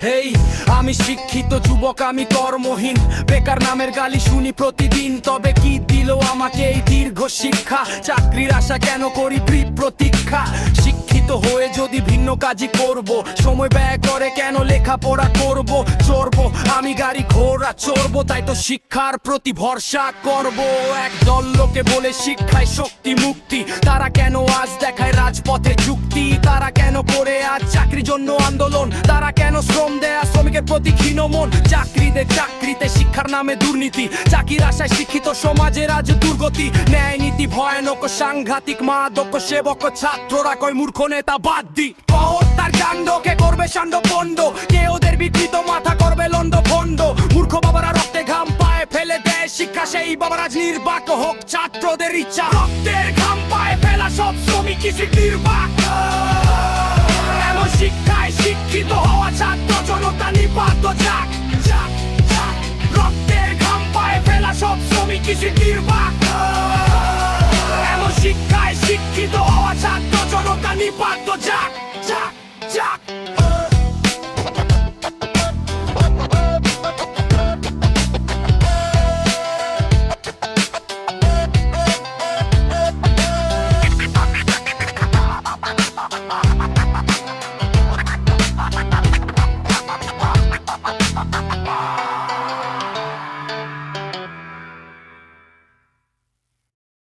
হেই আমি শিক্ষিত যুবক, আমি কর্মহীন, বেকার নামের গালি শুনি প্রতিদিন। তবে কি দিল আমাকে এই দীর্ঘ শিক্ষা? চাকরির আশা কেন করি প্রতীক্ষা? শিক্ষিত হয়ে যদি ভিন্ন কাজই করব, সময় ব্যয় করে কেন লেখাপড়া করব? চড়বো আমি গাড়ি ঘোড়া চড়বো, তাই তো শিক্ষার প্রতি ভরসা করব। একদল লোকে বলে শিক্ষায় শক্তি মুক্তি, তারা কেন আজ দেখায় রাজপথে যুক্তি? তারা কেন করে আজ চাকরির জন্য আন্দোলন? তারা কেন শ্রম দেয়া শ্রমিকের প্রতি ক্ষীণ মন? চাকরিতে শিক্ষার নামে দুর্নীতি, চাকরির আশায় শিক্ষিত সমাজের আজ দুর্গতি। ন্যায় নীতি ভয়ানক সাংঘাতিক, মাদক সেবক ছাত্ররা কয় মূর্খ নেতা বাদ দি। তার কাণ্ডকে করবে সান্ড পণ্ড, কে ওদের বিকৃত মাথা করবে লন্ড ভন্ড। মূর্খ বাবারা রক্তে ঘাম পায়ে ফেলে দেয় শিক্ষা, সেই বাবার আজ নির্বাক হোক ছাত্রদের ইচ্ছা। রক্তের ঘাম পায়ে ফেলা সব শ্রমিক কৃষি নির্বাক, এমন শিক্ষায় শিক্ষিত হওয়া ছাত্র জনতা নিপাত যাক। রক্তের ঘাম পায়ে ফেলা সব শ্রমিক কৃষি নির্বাক, এমন শিক্ষায় শিক্ষিত হওয়া ছাত্র জনতা নিপাত যাক।